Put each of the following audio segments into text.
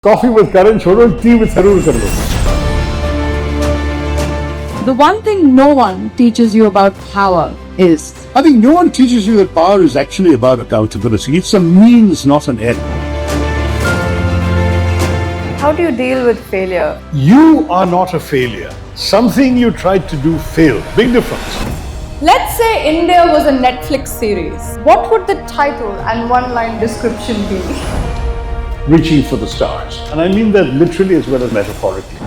Coffee with Karan छोड़ो, tea with Tharoor कर लो. The one thing no one teaches you about power is I think no one teaches you that power is actually about accountability. It's a means, not an end. How do you deal with failure? You are not a failure. Something you tried to do failed. Big difference. Let's say India was a Netflix series. What would the title and one-line description be? Reaching for the stars. And I mean that literally as well as metaphorically.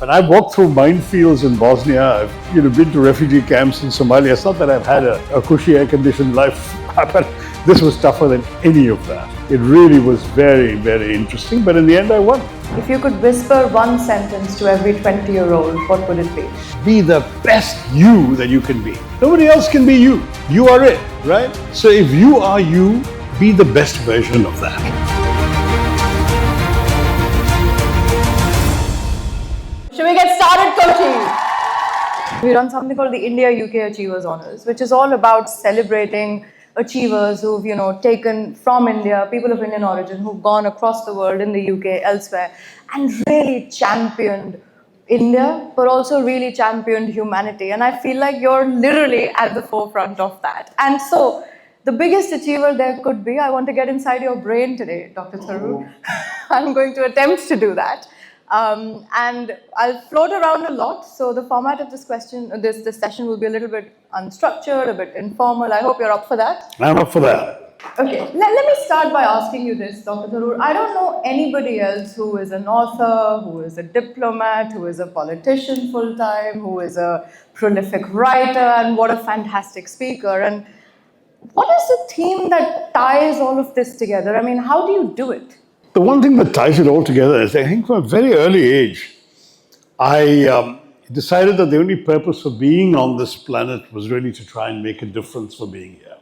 And I've walked through minefields in Bosnia. I've been to refugee camps in Somalia. It's not that I've had a cushy air-conditioned life, but this was tougher than any of that. It really was very, very interesting. But in the end, I won. If you could whisper one sentence to every 20-year-old, what would it be? Be the best you that you can be. Nobody else can be you. You are it, right? So if you are you, be the best version of that. Should we get started, coaching? We run something called the India-UK Achievers Honours, which is all about celebrating achievers who've, taken from India, people of Indian origin, who've gone across the world in the UK, elsewhere, and really championed India, but also really championed humanity. And I feel like you're literally at the forefront of that. And so, the biggest achiever there could be, I want to get inside your brain today, Dr. Tharoor. I'm going to attempt to do that. And I'll float around a lot. So the format of this session will be a little bit unstructured, a bit informal. I hope you're up for that. I'm up for that. Okay, let me start by asking you this, Dr. Tharoor. I don't know anybody else who is an author, who is a diplomat, who is a politician full-time, who is a prolific writer, and what a fantastic speaker. And what is the theme that ties all of this together? I mean, how do you do it? The one thing that ties it all together is, I think from a very early age, I decided that the only purpose for being on this planet was really to try and make a difference for being here.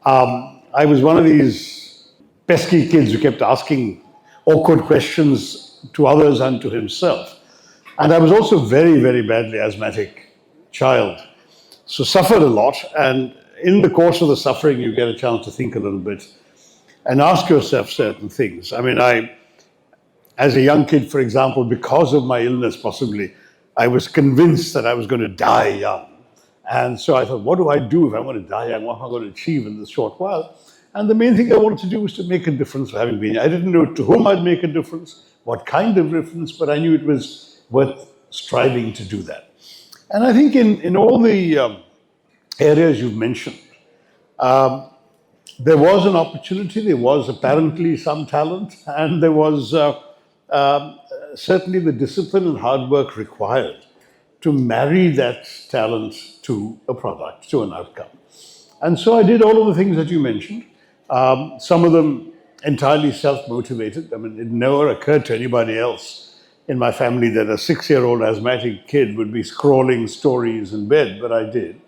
I was one of these pesky kids who kept asking awkward questions to others and to himself. And I was also very, very badly asthmatic child. So suffered a lot. And in the course of the suffering, you get a chance to think a little bit and ask yourself certain things. I mean, as a young kid, for example, because of my illness possibly, I was convinced that I was going to die young. And so I thought, what do I do if I'm going to die young? What am I going to achieve in this short while? And the main thing I wanted to do was to make a difference for having been here. I didn't know to whom I'd make a difference, what kind of difference, but I knew it was worth striving to do that. And I think in all the areas you've mentioned, there was an opportunity, there was apparently some talent, and there was certainly the discipline and hard work required to marry that talent to a product, to an outcome. And so I did all of the things that you mentioned, some of them entirely self-motivated. I mean, it never occurred to anybody else in my family that a 6-year-old asthmatic kid would be scrolling stories in bed, but I did.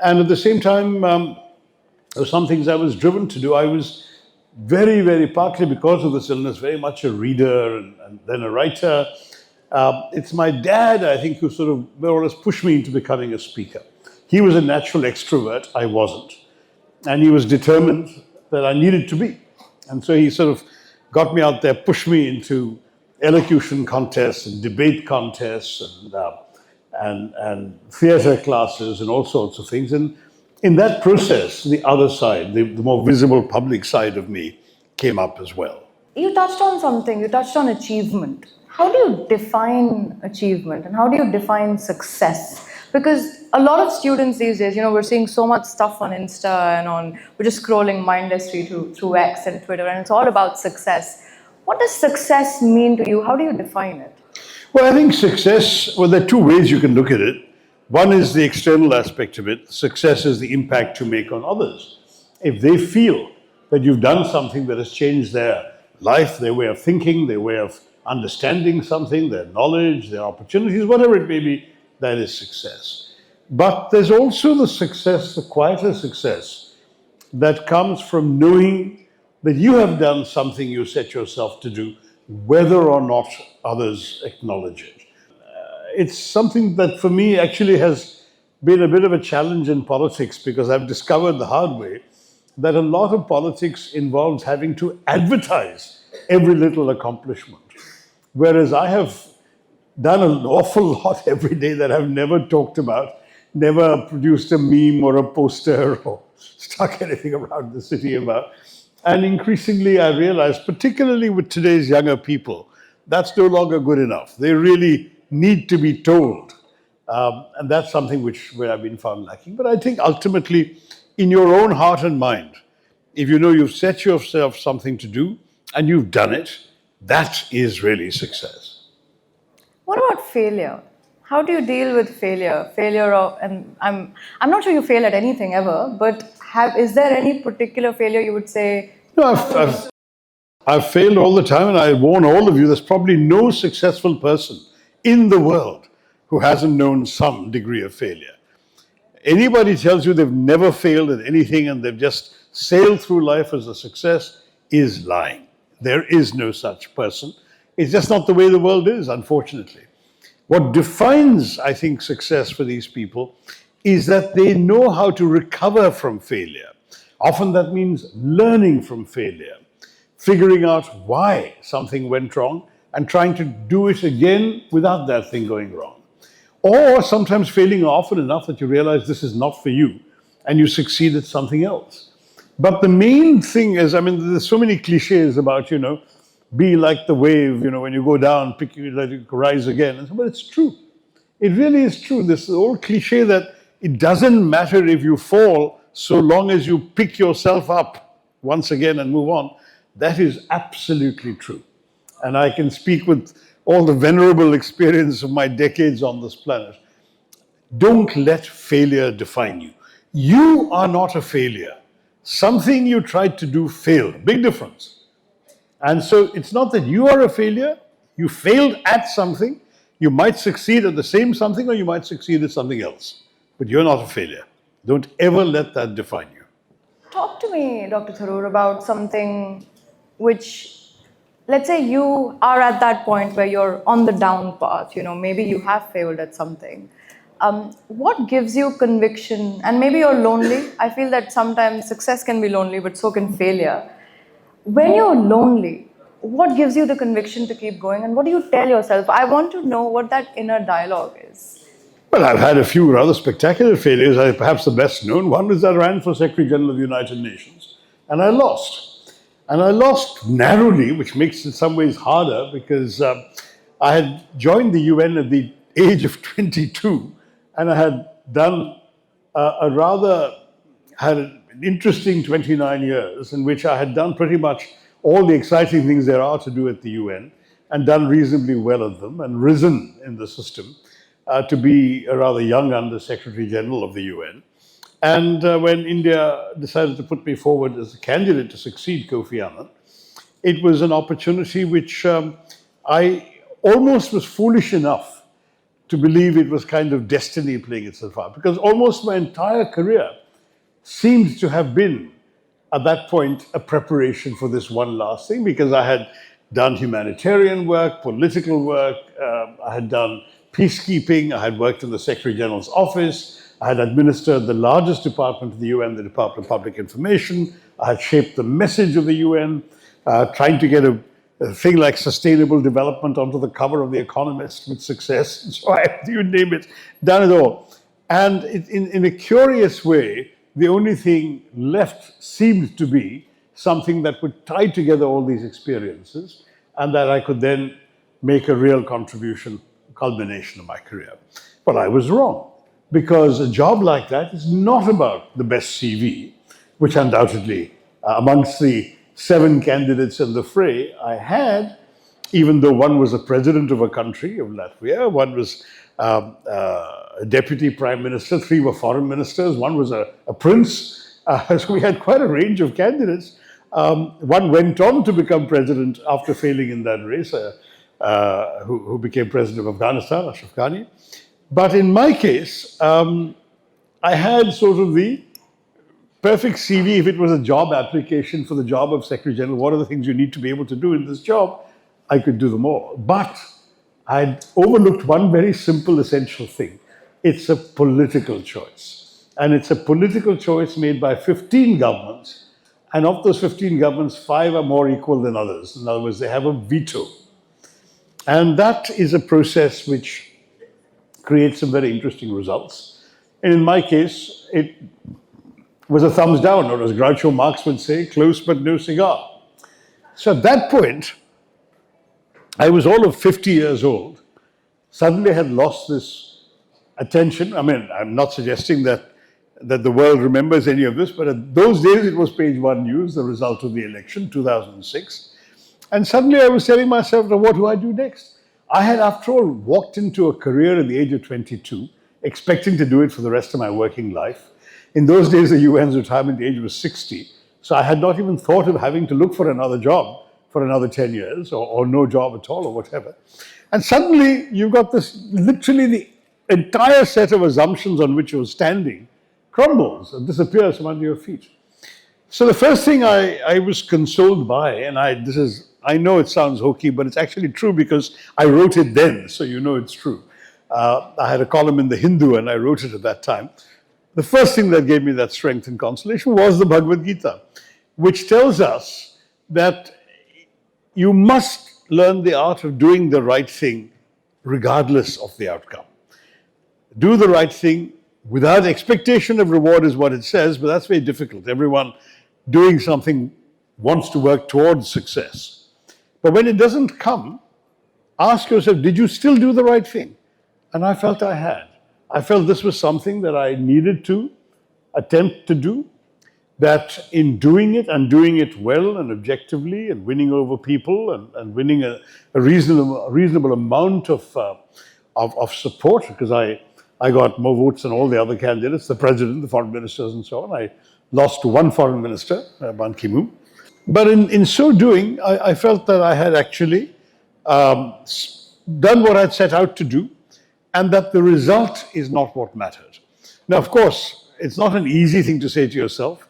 And at the same time, there were some things I was driven to do. I was very, very, partly because of this illness, very much a reader and then a writer. It's my dad, I think, who sort of more or less pushed me into becoming a speaker. He was a natural extrovert, I wasn't. And he was determined that I needed to be. And so he sort of got me out there, pushed me into elocution contests and debate contests and theatre classes and all sorts of things. And in that process, the other side, the more visible public side of me came up as well. You touched on something, you touched on achievement. How do you define achievement and how do you define success? Because a lot of students these days, we're seeing so much stuff on Insta and we're just scrolling mindlessly through X and Twitter, and it's all about success. What does success mean to you? How do you define it? Well, I think success, there are two ways you can look at it. One is the external aspect of it. Success is the impact you make on others. If they feel that you've done something that has changed their life, their way of thinking, their way of understanding something, their knowledge, their opportunities, whatever it may be, that is success. But there's also the success, the quieter success, that comes from knowing that you have done something you set yourself to do, whether or not others acknowledge it. It's something that for me actually has been a bit of a challenge in politics, because I've discovered the hard way that a lot of politics involves having to advertise every little accomplishment. Whereas I have done an awful lot every day that I've never talked about, never produced a meme or a poster or stuck anything around the city about. And increasingly, I realize, particularly with today's younger people, that's no longer good enough. They really need to be told. And that's something where I've been found lacking. But I think ultimately, in your own heart and mind, if you know you've set yourself something to do and you've done it, that is really success. What about failure? How do you deal with failure? And I'm not sure you fail at anything ever, but is there any particular failure you would say? No, I've failed all the time, and I warn all of you, there's probably no successful person in the world who hasn't known some degree of failure. Anybody tells you they've never failed at anything and they've just sailed through life as a success is lying. There is no such person. It's just not the way the world is, unfortunately. What defines, I think, success for these people is that they know how to recover from failure. Often that means learning from failure, figuring out why something went wrong and trying to do it again without that thing going wrong. Or sometimes failing often enough that you realize this is not for you and you succeed at something else. But the main thing is, there's so many cliches about, be like the wave, when you go down, let it rise again. But it's true. It really is true. This old cliche that it doesn't matter if you fall so long as you pick yourself up once again and move on. That is absolutely true. And I can speak with all the venerable experience of my decades on this planet. Don't let failure define you. You are not a failure. Something you tried to do failed. Big difference. And so it's not that you are a failure. You failed at something. You might succeed at the same something or you might succeed at something else. But you're not a failure. Don't ever let that define you. Talk to me, Dr. Tharoor, about something which, let's say you are at that point where you're on the down path, maybe you have failed at something. What gives you conviction? And maybe you're lonely. I feel that sometimes success can be lonely, but so can failure. When you're lonely, what gives you the conviction to keep going? And what do you tell yourself? I want to know what that inner dialogue is. Well, I've had a few rather spectacular failures. Perhaps the best known one was that I ran for Secretary General of the United Nations. And I lost. And I lost narrowly, which makes it in some ways harder because I had joined the UN at the age of 22. And I had done had an interesting 29 years in which I had done pretty much all the exciting things there are to do at the UN and done reasonably well at them and risen in the system to be a rather young Under Secretary General of the UN. And when India decided to put me forward as a candidate to succeed Kofi Annan, it was an opportunity which I almost was foolish enough to believe it was kind of destiny playing itself out, because almost my entire career seemed to have been, at that point, a preparation for this one last thing, because I had done humanitarian work, political work, I had done peacekeeping, I had worked in the Secretary General's office, I had administered the largest department of the UN, the Department of Public Information, I had shaped the message of the UN, trying to get a thing like sustainable development onto the cover of The Economist with success. So you name it, done it all. And in a curious way, the only thing left seemed to be something that would tie together all these experiences and that I could then make a real contribution, culmination of my career. But I was wrong, because a job like that is not about the best CV, which undoubtedly amongst the 7 candidates in the fray I had, even though one was a president of a country, of Latvia, one was a deputy prime minister, 3 were foreign ministers, one was a prince. So we had quite a range of candidates. One went on to become president after failing in that race, who became president of Afghanistan, Ashraf Ghani. But in my case, I had sort of the perfect CV. If it was a job application for the job of Secretary General, what are the things you need to be able to do in this job? I could do them all. But I'd overlooked one very simple, essential thing. It's a political choice. And it's a political choice made by 15 governments And of those 15 governments, 5 are more equal than others. In other words, they have a veto. And that is a process which creates some very interesting results. And in my case, it was a thumbs down, or as Groucho Marx would say, close but no cigar. So at that point, I was all of 50 years old, suddenly had lost this attention. I mean, I'm not suggesting that the world remembers any of this, but at those days it was page one news, the result of the election, 2006. And suddenly I was telling myself, what do I do next? I had, after all, walked into a career at the age of 22, expecting to do it for the rest of my working life. In those days, the UN's retirement age was 60. So I had not even thought of having to look for another job for another 10 years or no job at all or whatever. And suddenly you've got this, literally the entire set of assumptions on which you're standing crumbles and disappears from under your feet. So the first thing I was consoled by, and I know it sounds hokey, but it's actually true because I wrote it then, so you know it's true. I had a column in the Hindu and I wrote it at that time. The first thing that gave me that strength and consolation was the Bhagavad Gita, which tells us that you must learn the art of doing the right thing regardless of the outcome. Do the right thing without expectation of reward is what it says, but that's very difficult. Everyone doing something wants to work towards success. But when it doesn't come, ask yourself, did you still do the right thing? And I felt I had. I felt this was something that I needed to attempt to do, that in doing it and doing it well and objectively and winning over people and winning a reasonable amount of support, because I got more votes than all the other candidates, the president, the foreign ministers and so on. I lost to one foreign minister, Ban Ki-moon. But in so doing, I felt that I had actually done what I'd set out to do, and that the result is not what mattered. Now, of course, it's not an easy thing to say to yourself,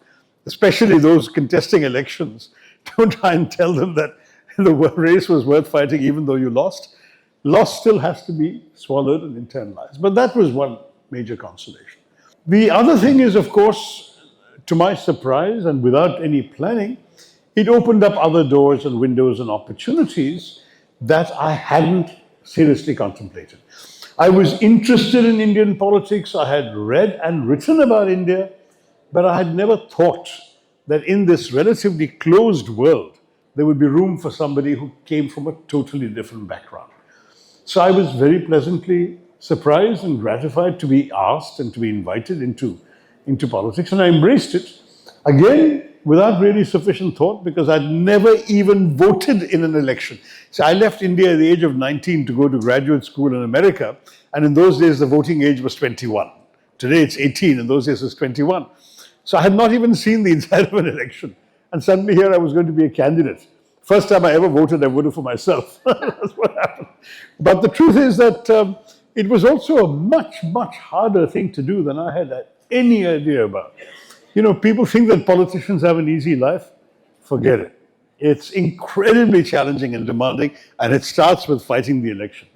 especially those contesting elections. Don't try and tell them that the race was worth fighting even though you lost. Loss still has to be swallowed and internalized. But that was one major consolation. The other thing is, of course, to my surprise and without any planning, it opened up other doors and windows and opportunities that I hadn't seriously contemplated. I was interested in Indian politics. I had read and written about India, but I had never thought that in this relatively closed world, there would be room for somebody who came from a totally different background. So I was very pleasantly surprised and gratified to be asked and to be invited into politics, and I embraced it, again, without really sufficient thought, because I'd never even voted in an election. So I left India at the age of 19 to go to graduate school in America, and in those days the voting age was 21. Today it's 18, in those days it's 21. So I had not even seen the inside of an election. And suddenly here I was going to be a candidate. First time I ever voted, I voted for myself. That's what happened. But the truth is that it was also a much, much harder thing to do than I had any idea about. You know, people think that politicians have an easy life. Forget it. It's incredibly challenging and demanding, and it starts with fighting the election.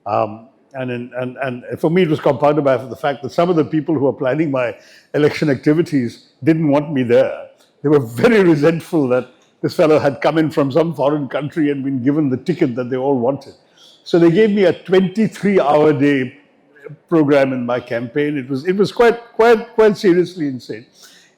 And for me, it was compounded by the fact that some of the people who were planning my election activities didn't want me there. They were very resentful that this fellow had come in from some foreign country and been given the ticket that they all wanted. So they gave me a 23-hour day program in my campaign. It was quite seriously insane.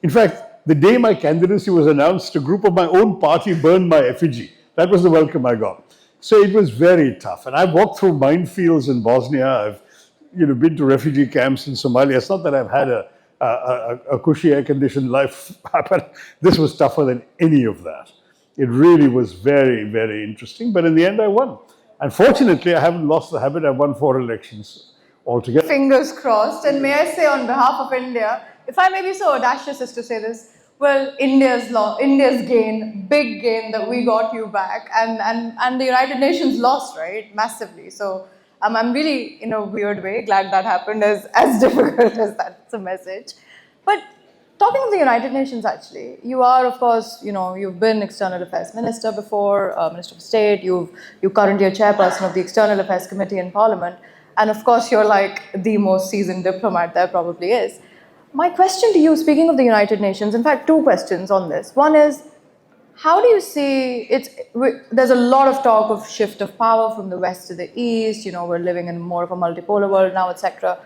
In fact, the day my candidacy was announced, a group of my own party burned my effigy. That was the welcome I got. So it was very tough. And I've walked through minefields in Bosnia. I've been to refugee camps in Somalia. It's not that I've had a cushy air-conditioned life, but this was tougher than any of that. It really was very, very interesting. But in the end, I won. And fortunately, I haven't lost the habit. I've won 4 elections altogether. Fingers crossed. And may I say on behalf of India, if I may be so audacious as to say this, well, India's gain, big gain that we got you back, and the United Nations lost, right, massively. So I'm really, in a weird way, glad that happened, as difficult as that's a message. But talking of the United Nations, actually, you are, of course, you've been External Affairs Minister before, Minister of State. You're currently a chairperson of the External Affairs Committee in Parliament, and of course, you're like the most seasoned diplomat there probably is. My question to you, speaking of the United Nations, in fact, two questions on this. One is, how do you see there's a lot of talk of shift of power from the West to the East, we're living in more of a multipolar world now, etc.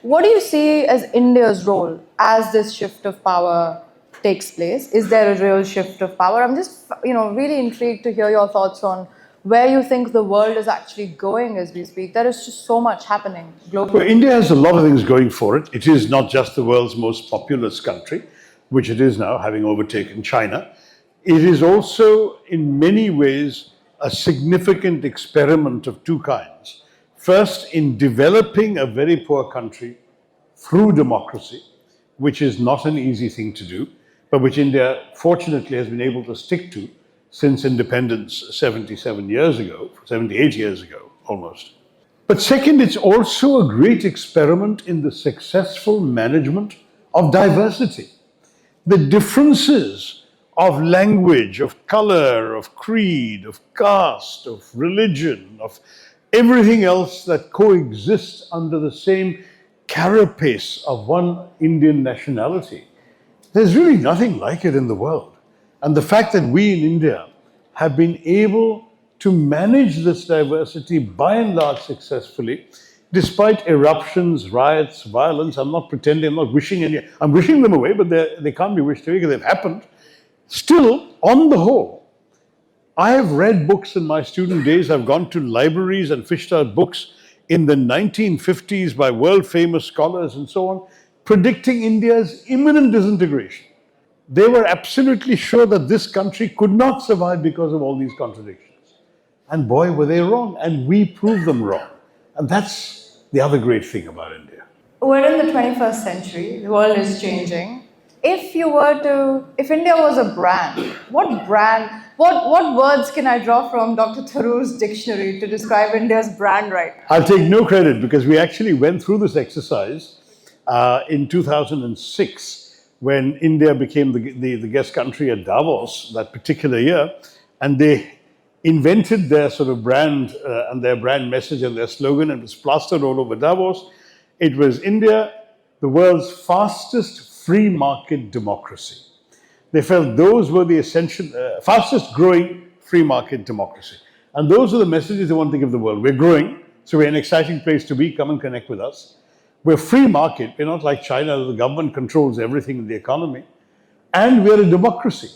What do you see as India's role as this shift of power takes place? Is there a real shift of power? I'm just, really intrigued to hear your thoughts on where you think the world is actually going as we speak. There is just so much happening globally. Well, India has a lot of things going for it. It is not just the world's most populous country, which it is now, having overtaken China. It is also, in many ways, a significant experiment of two kinds. First, in developing a very poor country through democracy, which is not an easy thing to do, but which India, fortunately, has been able to stick to since independence 78 years ago, almost. But second, it's also a great experiment in the successful management of diversity. The differences of language, of color, of creed, of caste, of religion, of everything else that coexists under the same carapace of one Indian nationality. There's really nothing like it in the world. And the fact that we in India have been able to manage this diversity by and large successfully, despite eruptions, riots, violence. I'm not pretending, I'm not wishing any, I'm wishing them away, but they can't be wished away because they've happened. Still, on the whole, I have read books in my student days. I've gone to libraries and fished out books in the 1950s by world famous scholars and so on, predicting India's imminent disintegration. They were absolutely sure that this country could not survive because of all these contradictions. And boy, were they wrong. And we proved them wrong. And that's the other great thing about India. We're in the 21st century. The world is changing. If India was a brand, what words can I draw from Dr. Tharoor's dictionary to describe India's brand right now? I'll take no credit because we actually went through this exercise in 2006 when India became the guest country at Davos that particular year, and they invented their sort of brand and their brand message and their slogan, and it was plastered all over Davos. It was India, the world's fastest free market democracy. They felt those were the essential, fastest growing free market democracy. And those are the messages they want to give the world. We're growing, so we're an exciting place to be. Come and connect with us. We're free market. We're not like China. The government controls everything in the economy. And we're a democracy.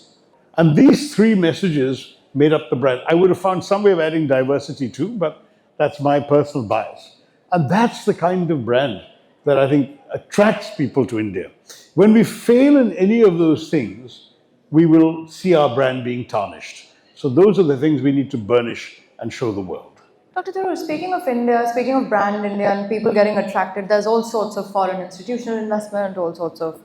And these three messages made up the brand. I would have found some way of adding diversity too, but that's my personal bias. And that's the kind of brand that I think attracts people to India. When we fail in any of those things, we will see our brand being tarnished. So those are the things we need to burnish and show the world. Dr. Tharoor, speaking of India, speaking of brand India and people getting attracted, there's all sorts of foreign institutional investment, all sorts of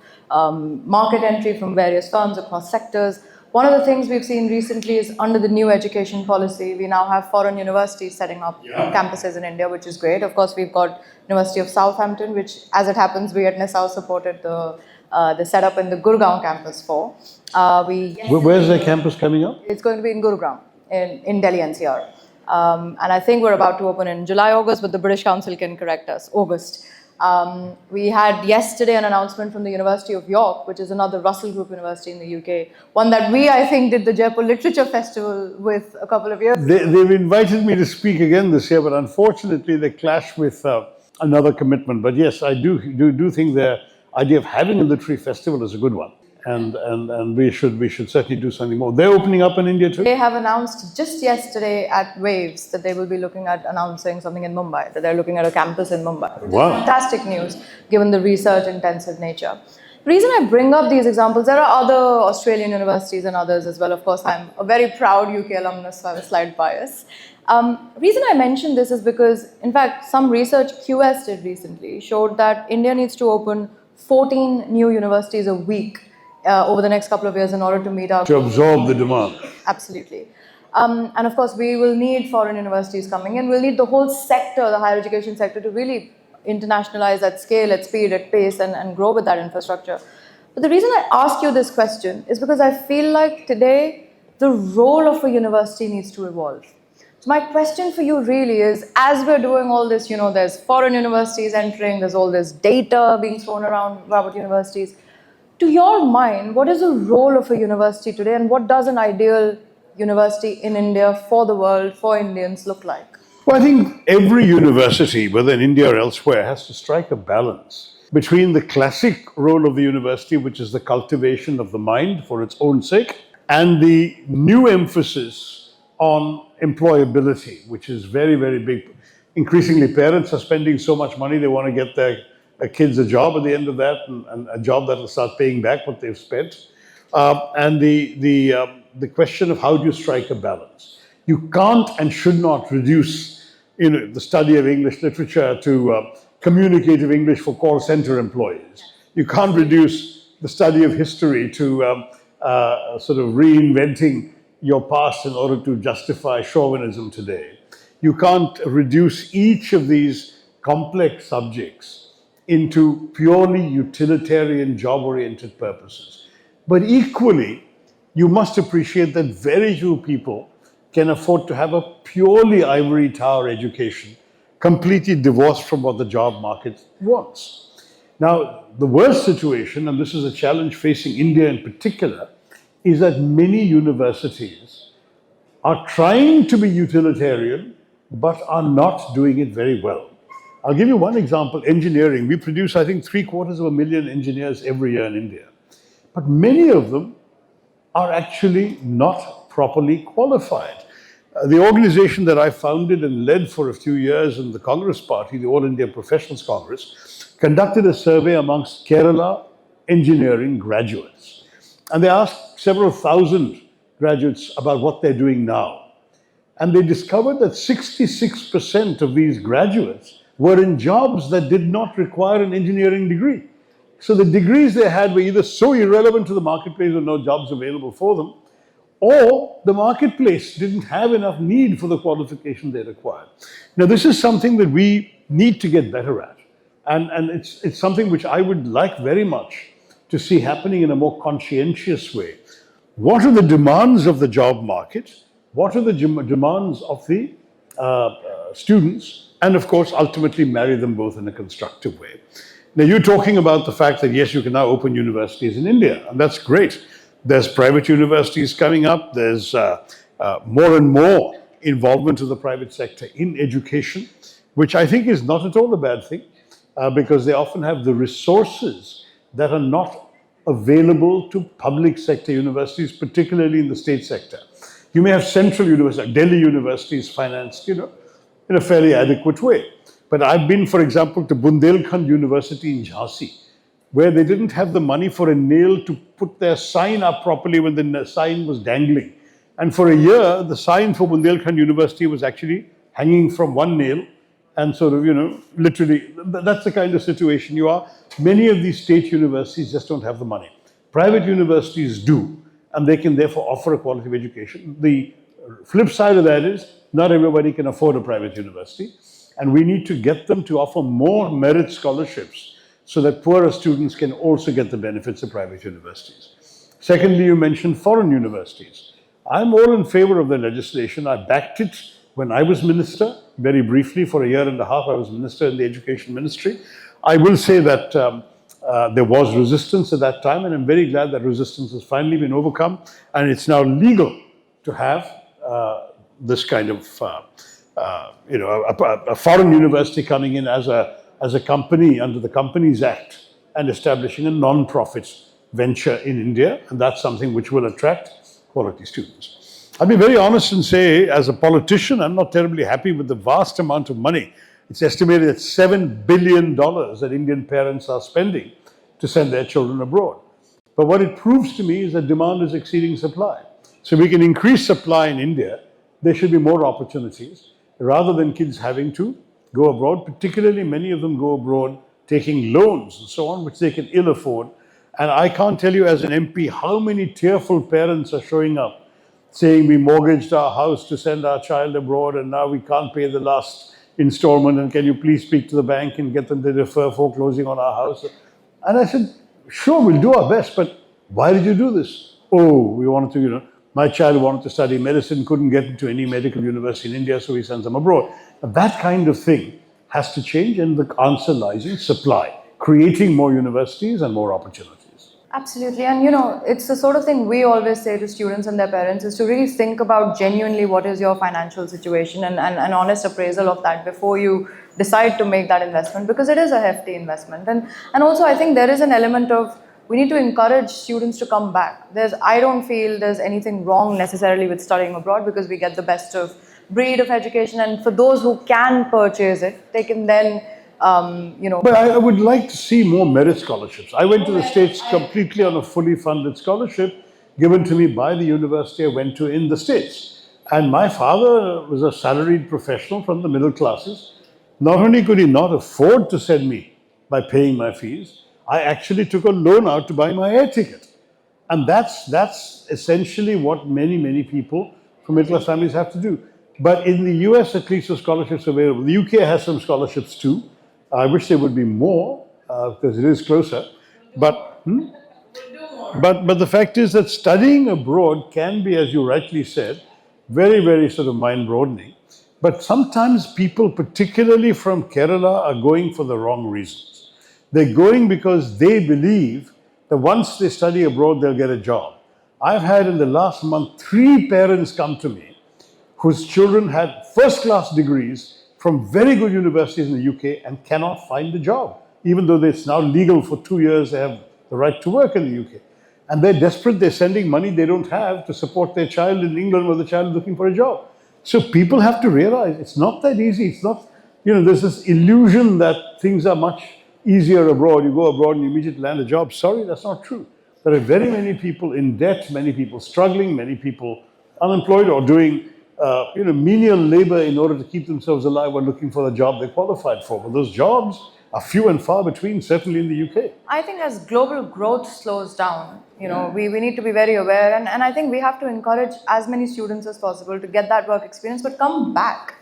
market entry from various firms across sectors. One of the things we've seen recently is under the new education policy, we now have foreign universities setting up campuses in India, which is great. Of course, we've got University of Southampton, which, as it happens, we at NISAU supported the setup in the Gurgaon campus for. Where's the campus coming up? It's going to be in Gurugram, in Delhi NCR. And I think we're about to open in July, August, but the British Council can correct us, August. We had yesterday an announcement from the University of York, which is another Russell Group university in the UK, one that we, I think, did the Jaipur Literature Festival with a couple of years ago. They've invited me to speak again this year, but unfortunately they clash with another commitment. But yes, I do think the idea of having a literary festival is a good one. And we should certainly do something more. They're opening up in India too? They have announced just yesterday at Waves that they will be looking at announcing something in Mumbai, that they're looking at a campus in Mumbai. Wow. Fantastic news, given the research-intensive nature. The reason I bring up these examples, there are other Australian universities and others as well. Of course, I'm a very proud UK alumnus, so I have a slight bias. Reason I mention this is because, in fact, some research QS did recently showed that India needs to open 14 new universities a week over the next couple of years in order to meet our... To absorb the demand. Absolutely. And of course, we will need foreign universities coming in. We'll need the whole sector, the higher education sector, to really internationalize at scale, at speed, at pace, and grow with that infrastructure. But the reason I ask you this question is because I feel like today, the role of a university needs to evolve. So my question for you really is, as we're doing all this, there's foreign universities entering, there's all this data being thrown around about universities. To your mind, what is the role of a university today, and what does an ideal university in India for the world, for Indians, look like? Well, I think every university, whether in India or elsewhere, has to strike a balance between the classic role of the university, which is the cultivation of the mind for its own sake, and the new emphasis on employability, which is very, very big. Increasingly, parents are spending so much money, they want to get their kids a job at the end of that, and a job that will start paying back what they've spent. And the question of how do you strike a balance? You can't and should not reduce the study of English literature to communicative English for call center employees. You can't reduce the study of history to sort of reinventing your past in order to justify chauvinism today. You can't reduce each of these complex subjects into purely utilitarian, job-oriented purposes. But equally, you must appreciate that very few people can afford to have a purely ivory tower education, completely divorced from what the job market wants. Now, the worst situation, and this is a challenge facing India in particular, is that many universities are trying to be utilitarian, but are not doing it very well. I'll give you one example, engineering. We produce, I think, 750,000 engineers every year in India. But many of them are actually not properly qualified. The organization that I founded and led for a few years in the Congress Party, the All India Professionals Congress, conducted a survey amongst Kerala engineering graduates. And they asked several thousand graduates about what they're doing now. And they discovered that 66% of these graduates were in jobs that did not require an engineering degree. So the degrees they had were either so irrelevant to the marketplace or no jobs available for them, or the marketplace didn't have enough need for the qualification they required. Now, this is something that we need to get better at. And it's something which I would like very much to see happening in a more conscientious way. What are the demands of the job market? What are the demands of the students? And of course, ultimately marry them both in a constructive way. Now, you're talking about the fact that, yes, you can now open universities in India, and that's great. There's private universities coming up. There's more and more involvement of the private sector in education, which I think is not at all a bad thing, because they often have the resources that are not available to public sector universities, particularly in the state sector. You may have central universities, Delhi University is financed, in a fairly adequate way. But I've been, for example, to Bundelkhand University in Jhansi, where they didn't have the money for a nail to put their sign up properly when the sign was dangling. And for a year, the sign for Bundelkhand University was actually hanging from one nail and sort of, literally, that's the kind of situation you are. Many of these state universities just don't have the money. Private universities do, and they can therefore offer a quality of education. The flip side of that is not everybody can afford a private university, and we need to get them to offer more merit scholarships so that poorer students can also get the benefits of private universities. Secondly, you mentioned foreign universities. I'm all in favor of the legislation. I backed it when I was minister. Very briefly, for a year and a half, I was minister in the education ministry. I will say that there was resistance at that time, and I'm very glad that resistance has finally been overcome, and it's now legal to have this kind of, a foreign university coming in as a company under the Companies Act and establishing a non-profit venture in India, and that's something which will attract quality students. I'll be very honest and say, as a politician, I'm not terribly happy with the vast amount of money. It's estimated at $7 billion that Indian parents are spending to send their children abroad. But what it proves to me is that demand is exceeding supply. So we can increase supply in India. There should be more opportunities, rather than kids having to go abroad. Particularly, many of them go abroad taking loans and so on, which they can ill afford. And I can't tell you as an MP how many tearful parents are showing up saying we mortgaged our house to send our child abroad and now we can't pay the last installment, and can you please speak to the bank and get them to defer foreclosing on our house? And I said, sure, we'll do our best, but why did you do this? Oh, we wanted to, My child wanted to study medicine, couldn't get into any medical university in India, so he sends them abroad. But that kind of thing has to change, and the answer lies in supply, creating more universities and more opportunities. Absolutely. And it's the sort of thing we always say to students and their parents is to really think about genuinely what is your financial situation and an honest appraisal of that before you decide to make that investment, because it is a hefty investment. And also I think there is an element of we need to encourage students to come back. I don't feel there's anything wrong necessarily with studying abroad, because we get the best of breed of education, and for those who can purchase it, they can then But I would like to see more merit scholarships. I went to the States completely on a fully funded scholarship given to me by the university I went to in the States. And my father was a salaried professional from the middle classes. Not only could he not afford to send me by paying my fees, I actually took a loan out to buy my air ticket. And that's essentially what many people from middle class families have to do. But in the US, at least, the scholarships are available. The UK has some scholarships too. I wish there would be more because it is closer. But the fact is that studying abroad can be, as you rightly said, very sort of mind-broadening. But sometimes people, particularly from Kerala, are going for the wrong reasons. They're going because they believe that once they study abroad, they'll get a job. I've had in the last month 3 parents come to me whose children had first-class degrees from very good universities in the UK and cannot find a job, even though it's now legal for 2 years, they have the right to work in the UK. And they're desperate, they're sending money they don't have to support their child in England, where the child is looking for a job. So people have to realize it's not that easy. It's not, there's this illusion that things are much easier abroad. You go abroad and you immediately land a job. Sorry, that's not true. There are very many people in debt, many people struggling, many people unemployed or doing menial labor in order to keep themselves alive or looking for the job they qualified for. But those jobs are few and far between, certainly in the UK. I think as global growth slows down, we need to be very aware. And I think we have to encourage as many students as possible to get that work experience, but come back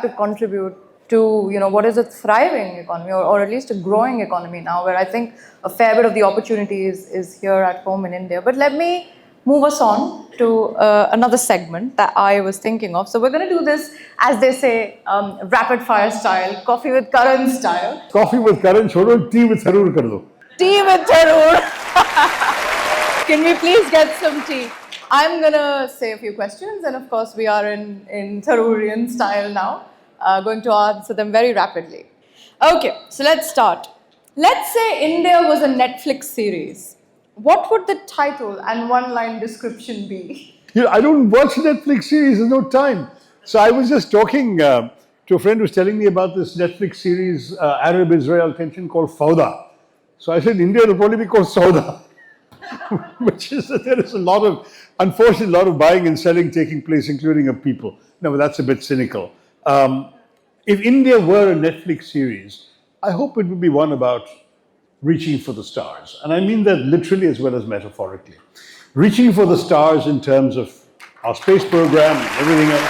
to contribute to, what is a thriving economy or at least a growing economy now, where I think a fair bit of the opportunity is here at home in India. But let me move us on to another segment that I was thinking of. So we're going to do this, as they say, rapid fire style, coffee with Karan style. Coffee with Karan, chodo, tea with Tharoor kar do. Tea with Tharoor. Can we please get some tea? I'm going to say a few questions, and of course we are in Tharoorian style now, going to answer them very rapidly. Okay, so let's start. Let's say India was a Netflix series. What would the title and one-line description be? I don't watch Netflix series, there's no time. So I was just talking to a friend who was telling me about this Netflix series, Arab-Israel tension, called Fauda. So I said, India will probably be called Sauda. Which is that there is unfortunately, a lot of buying and selling taking place, including of people. No, but that's a bit cynical. If India were a Netflix series, I hope it would be one about reaching for the stars. And I mean that literally as well as metaphorically. Reaching for the stars in terms of our space program and everything else.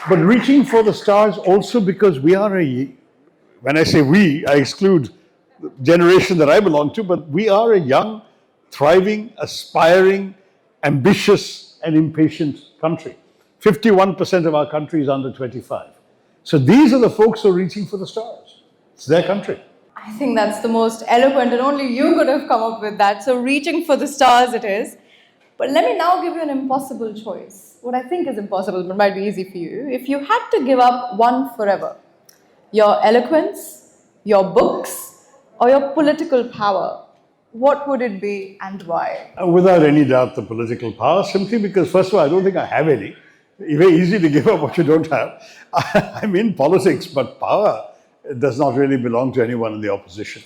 But reaching for the stars also because we are when I say we, I exclude the generation that I belong to, but we are a young, thriving, aspiring, ambitious and impatient country. 51% of our country is under 25. So these are the folks who are reaching for the stars. It's their country. I think that's the most eloquent, and only you could have come up with that. So reaching for the stars it is. But let me now give you an impossible choice. What I think is impossible, but might be easy for you. If you had to give up one forever, your eloquence, your books, or your political power, what would it be and why? Without any doubt, the political power, simply because, first of all, I don't think I have any. It's very easy to give up what you don't have. I'm in politics, but power does not really belong to anyone in the opposition.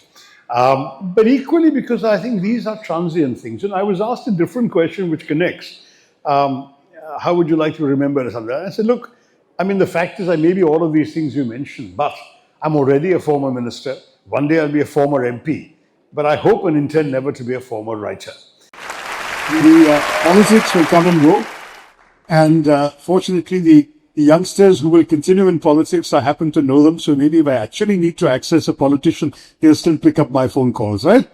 But equally because I think these are transient things. And I was asked a different question which connects. How would you like to remember something? I said, look, the fact is I may be all of these things you mentioned, but I'm already a former minister. One day I'll be a former MP. But I hope and intend never to be a former writer. The politics will come and go. And fortunately, the youngsters who will continue in politics, I happen to know them. So maybe if I actually need to access a politician, they'll still pick up my phone calls, right?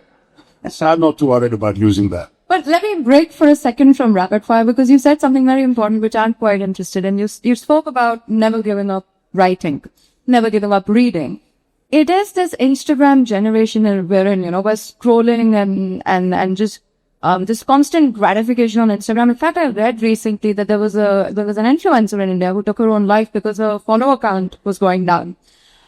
So I'm not too worried about using that. But let me break for a second from rapid fire because you said something very important which I'm quite interested in. You spoke about never giving up writing, never giving up reading. It is this Instagram generation wherein, we're scrolling and just this constant gratification on Instagram. In fact, I read recently that there was an influencer in India who took her own life because her follower count was going down.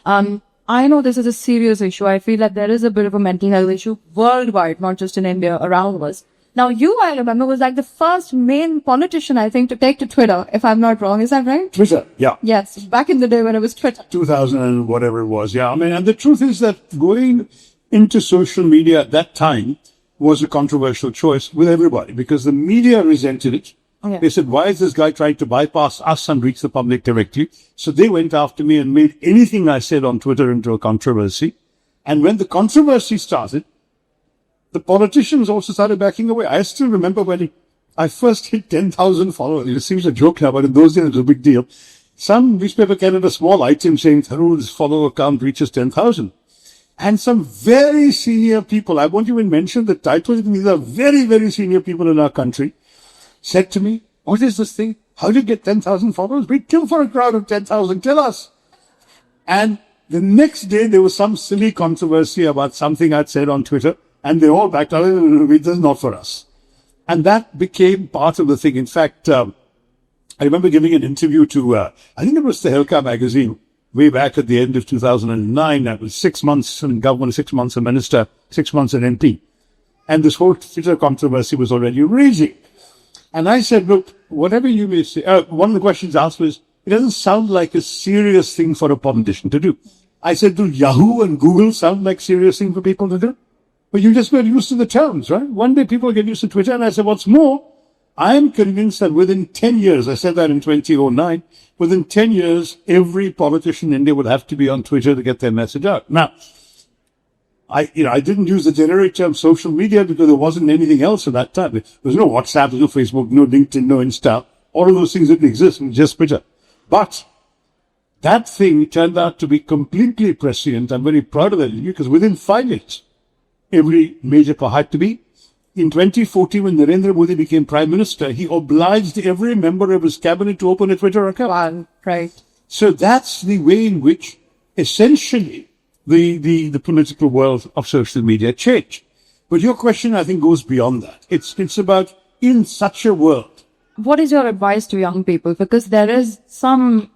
I know this is a serious issue. I feel that there is a bit of a mental health issue worldwide, not just in India, around us. Now, I remember, was like the first main politician, I think, to take to Twitter, if I'm not wrong. Is that right? Twitter, yeah. Yes, back in the day when it was Twitter. 2000 and whatever it was, yeah. I mean, and the truth is that going into social media at that time was a controversial choice with everybody because the media resented it. Okay. They said, why is this guy trying to bypass us and reach the public directly? So they went after me and made anything I said on Twitter into a controversy. And when the controversy started, the politicians also started backing away. I still remember when I first hit 10,000 followers. It seems a joke now, but in those days it was a big deal. Some newspaper carried a small item saying Tharoor's follower count reaches 10,000. And some very senior people, I won't even mention the titles, these are very, very senior people in our country, said to me, what is this thing? How do you get 10,000 followers? We kill for a crowd of 10,000. Tell us. And the next day there was some silly controversy about something I'd said on Twitter. And they all backed out, this is not for us. And that became part of the thing. In fact, I remember giving an interview to, I think it was the Helka magazine, way back at the end of 2009. I was 6 months in government, 6 months a minister, 6 months an MP. And this whole Twitter controversy was already raging. And I said, look, whatever you may say, one of the questions asked was, it doesn't sound like a serious thing for a politician to do. I said, do Yahoo and Google sound like serious thing for people to do? But you just get used to the terms, right? One day people get used to Twitter. And I said, what's more, I'm convinced that within 10 years, I said that in 2009, within 10 years, every politician in India would have to be on Twitter to get their message out. Now, I didn't use the generic term social media because there wasn't anything else at that time. There was no WhatsApp, no Facebook, no LinkedIn, no Insta. All of those things didn't exist, just Twitter. But that thing turned out to be completely prescient. I'm very proud of that because within 5 years, every major had to be. In 2014, when Narendra Modi became Prime Minister, he obliged every member of his cabinet to open a Twitter account. Right. So that's the way in which essentially the political world of social media changed. But your question, I think, goes beyond that. It's about in such a world. What is your advice to young people? Because there is some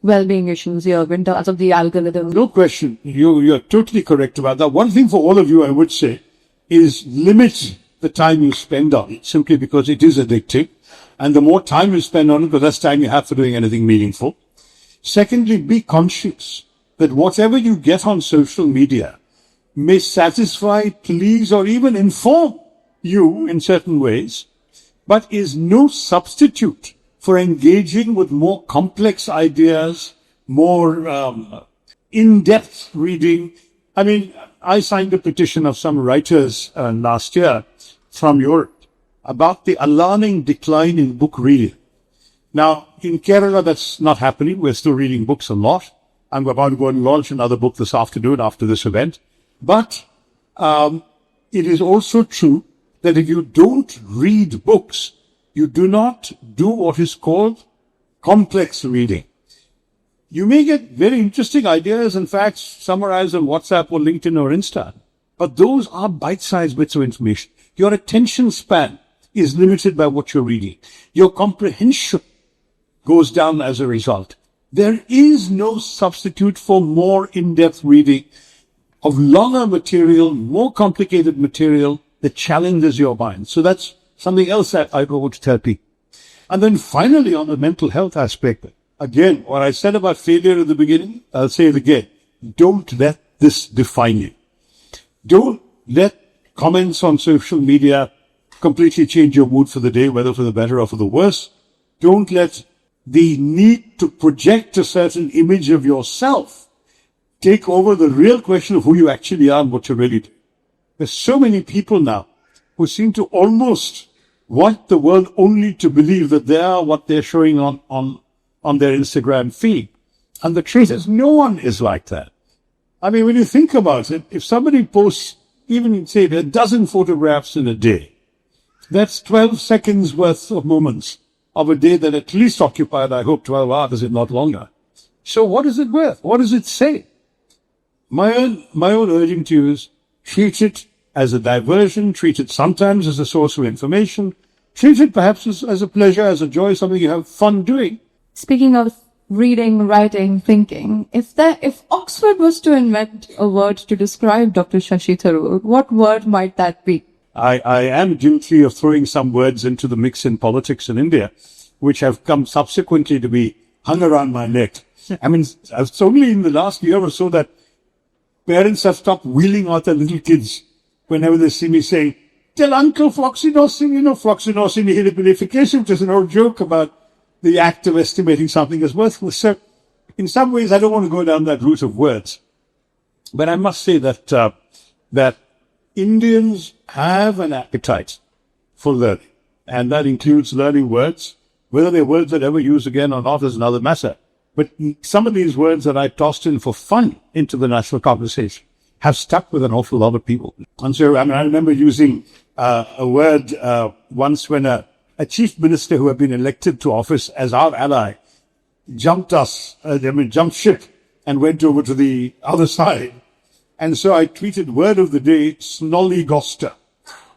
well-being issues here in terms of the algorithm. No question. You're totally correct about that. One thing for all of you, I would say, is limit the time you spend on it, simply because it is addictive. And the more time you spend on it, because that's time you have for doing anything meaningful. Secondly, be conscious that whatever you get on social media may satisfy, please, or even inform you in certain ways, but is no substitute for engaging with more complex ideas, more in-depth reading. I mean, I signed a petition of some writers last year from Europe about the alarming decline in book reading. Now, in Kerala, that's not happening. We're still reading books a lot. I'm about to go and launch another book this afternoon after this event. But it is also true that if you don't read books, you do not do what is called complex reading. You may get very interesting ideas and facts summarized on WhatsApp or LinkedIn or Insta, but those are bite-sized bits of information. Your attention span is limited by what you're reading. Your comprehension goes down as a result. There is no substitute for more in-depth reading of longer material, more complicated material that challenges your mind. So that's something else that I want to tell people. And then finally, on the mental health aspect, again, what I said about failure at the beginning, I'll say it again. Don't let this define you. Don't let comments on social media completely change your mood for the day, whether for the better or for the worse. Don't let the need to project a certain image of yourself take over the real question of who you actually are and what you really do. There's so many people now who seem to almost want the world only to believe that they are what they're showing on their Instagram feed. And the truth is, no one is like that. I mean, when you think about it, if somebody posts even, say, a dozen photographs in a day, That's 12 seconds worth of moments of a day that at least occupied, I hope, 12 hours, if not longer. So what is it worth? What does it say? My own urging to you is treat it as a diversion, treat it sometimes as a source of information, treat it perhaps as a pleasure, as a joy, something you have fun doing. Speaking of reading, writing, thinking, if Oxford was to invent a word to describe Dr. Shashi Tharoor, what word might that be? I am guilty of throwing some words into the mix in politics in India, which have come subsequently to be hung around my neck. I mean, it's only in the last year or so that parents have stopped wheeling out their little kids whenever they see me saying, "Tell Uncle Floxinosin," Floxinosin nihilipilification, which is an old joke about the act of estimating something as worthless. So, in some ways, I don't want to go down that route of words. But I must say that that Indians have an appetite for learning, and that includes learning words. Whether they're words that ever use again or not is another matter. But some of these words that I tossed in for fun into the national conversation have stuck with an awful lot of people. And so, I remember using a word once when a chief minister who had been elected to office as our ally jumped ship and went over to the other side. And so I tweeted word of the day, snollygoster.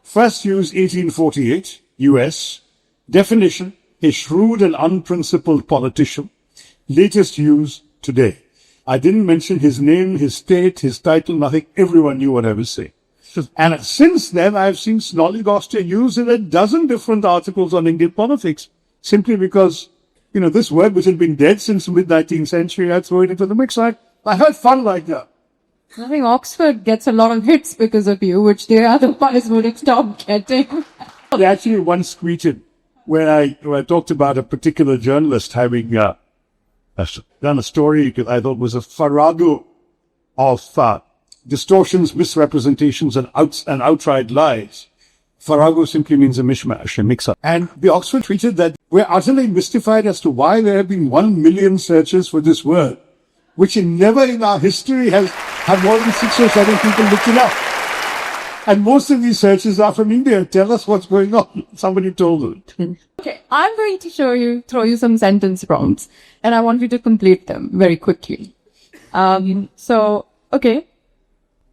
First use 1848, US. Definition, a shrewd and unprincipled politician. Latest use today. I didn't mention his name, his state, his title, nothing. Everyone knew what I was saying. And since then, I've seen snollygoster used in a dozen different articles on Indian politics, simply because, this word which had been dead since the mid-19th century, I throw it into the mix. I had fun like that. I think Oxford gets a lot of hits because of you, which they otherwise wouldn't stop getting. They actually once tweeted when I talked about a particular journalist having done a story that I thought was a farrago of distortions, misrepresentations, and outright lies. Farrago simply means a mishmash, a mix-up. And the Oxford tweeted that we're utterly mystified as to why there have been 1 million searches for this word, which never in our history have more than 6 or 7 people looked it up. And most of these searches are from India. Tell us what's going on. Somebody told them. Okay, I'm going to throw you some sentence prompts, and I want you to complete them very quickly. Okay.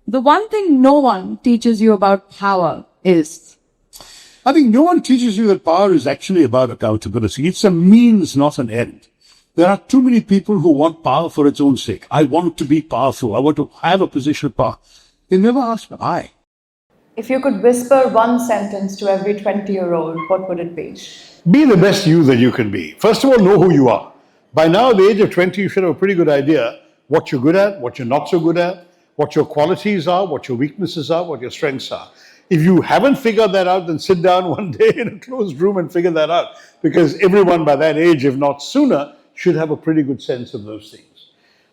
The one thing no one teaches you about power is? I think no one teaches you that power is actually about accountability. It's a means, not an end. There are too many people who want power for its own sake. I want to be powerful. I want to have a position of power. They never ask why. If you could whisper one sentence to every 20-year-old, what would it be? Be the best you that you can be. First of all, know who you are. By now, at the age of 20, you should have a pretty good idea what you're good at, what you're not so good at, what your qualities are, what your weaknesses are, what your strengths are. If you haven't figured that out, then sit down one day in a closed room and figure that out. Because everyone by that age, if not sooner, should have a pretty good sense of those things.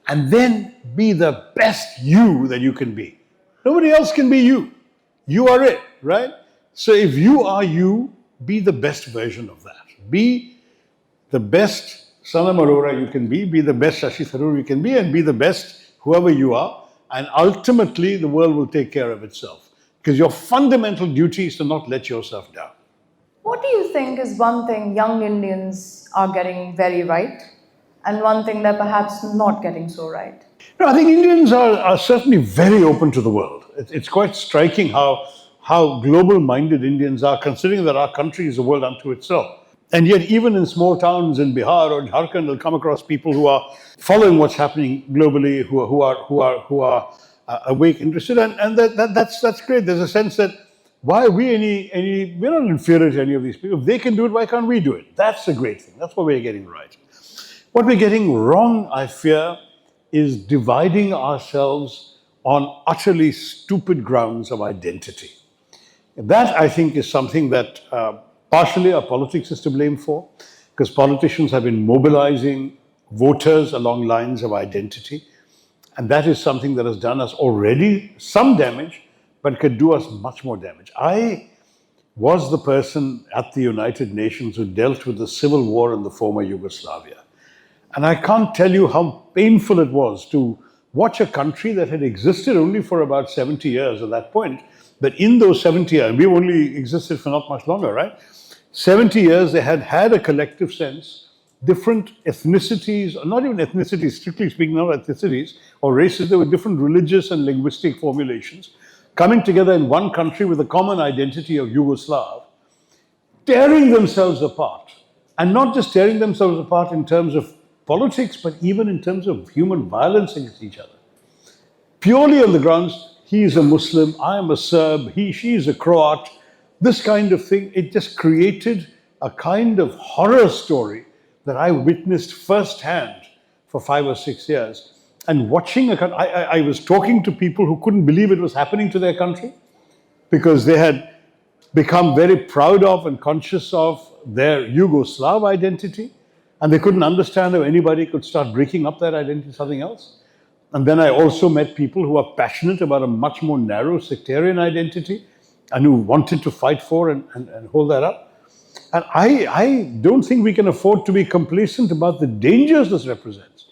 And then be the best you that you can be. Nobody else can be you. You are it, right? So if you are you, be the best version of that. Be the best Sanam Arora you can be the best Shashi Tharoor you can be, and be the best whoever you are. And ultimately, the world will take care of itself. Because your fundamental duty is to not let yourself down. What do you think is one thing young Indians are getting very right, and one thing they're perhaps not getting so right? No, I think Indians are certainly very open to the world. It's quite striking how global-minded Indians are, considering that our country is a world unto itself. And yet, even in small towns in Bihar or Jharkhand, they'll come across people who are following what's happening globally, who are awake, interested, and that's great. There's a sense that why are we we're not inferior to any of these people. If they can do it, why can't we do it? That's a great thing. That's what we're getting right. What we're getting wrong, I fear, is dividing ourselves on utterly stupid grounds of identity. That, I think, is something that partially our politics is to blame for, because politicians have been mobilizing voters along lines of identity. And that is something that has done us already some damage, but could do us much more damage. I was the person at the United Nations who dealt with the civil war in the former Yugoslavia. And I can't tell you how painful it was to watch a country that had existed only for about 70 years at that point that in those 70 years, we've only existed for not much longer, right? 70 years, they had had a collective sense, different ethnicities, or not even ethnicities, strictly speaking, not ethnicities or races, there were different religious and linguistic formulations coming together in one country with a common identity of Yugoslav, tearing themselves apart. And not just tearing themselves apart in terms of politics, but even in terms of human violence against each other. Purely on the grounds, he is a Muslim, I am a Serb, she is a Croat, this kind of thing, it just created a kind of horror story that I witnessed firsthand for 5 or 6 years. And watching, I was talking to people who couldn't believe it was happening to their country because they had become very proud of and conscious of their Yugoslav identity, and they couldn't understand how anybody could start breaking up that identity to something else. And then I also met people who are passionate about a much more narrow sectarian identity and who wanted to fight for and hold that up. And I don't think we can afford to be complacent about the dangers this represents.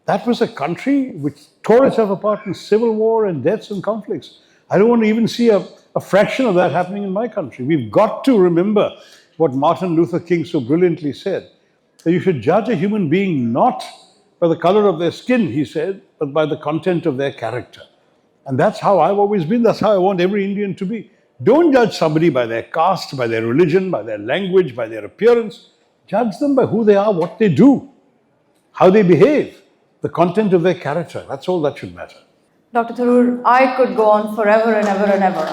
That was a country which tore itself apart in civil war and deaths and conflicts. I don't want to even see a fraction of that happening in my country. We've got to remember what Martin Luther King so brilliantly said, that you should judge a human being not by the color of their skin, he said, but by the content of their character. And that's how I've always been. That's how I want every Indian to be. Don't judge somebody by their caste, by their religion, by their language, by their appearance. Judge them by who they are, what they do, how they behave, the content of their character. That's all that should matter. Dr. Tharoor, I could go on forever and ever and ever.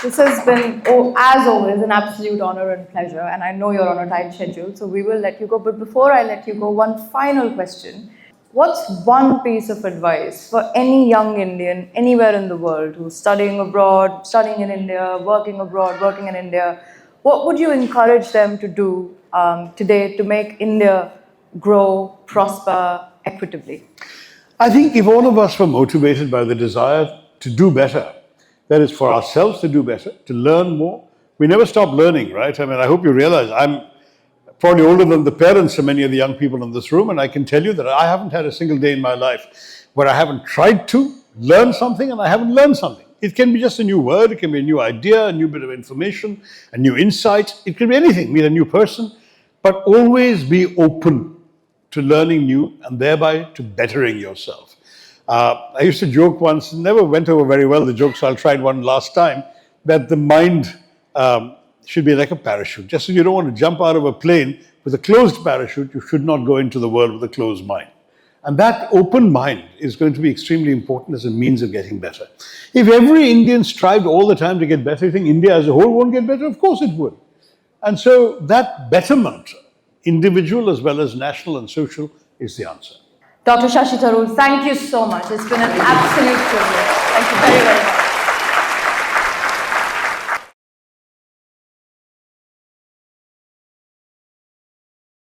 This has been, as always, an absolute honor and pleasure, and I know you're on a tight schedule, so we will let you go. But before I let you go, one final question. What's one piece of advice for any young Indian anywhere in the world who's studying abroad, studying in India, working abroad, working in India? What would you encourage them to do today to make India grow, prosper equitably? I think if all of us were motivated by the desire to do better, that is for ourselves to do better, to learn more, we never stop learning, right? I mean, I hope you realize I'm probably older than the parents of many of the young people in this room, and I can tell you that I haven't had a single day in my life where I haven't tried to learn something and I haven't learned something. It can be just a new word, it can be a new idea, a new bit of information, a new insight. It can be anything, meet a new person, but always be open to learning new and thereby to bettering yourself. I used to joke once, never went over very well the joke, so I'll try it one last time, that the mind should be like a parachute. Just as you don't want to jump out of a plane with a closed parachute, you should not go into the world with a closed mind. And that open mind is going to be extremely important as a means of getting better. If every Indian strived all the time to get better, you think India as a whole won't get better? Of course it would. And so that betterment, individual as well as national and social, is the answer. Dr. Shashi Tharoor, thank you so much. It's been an absolute privilege. Thank you very, very much.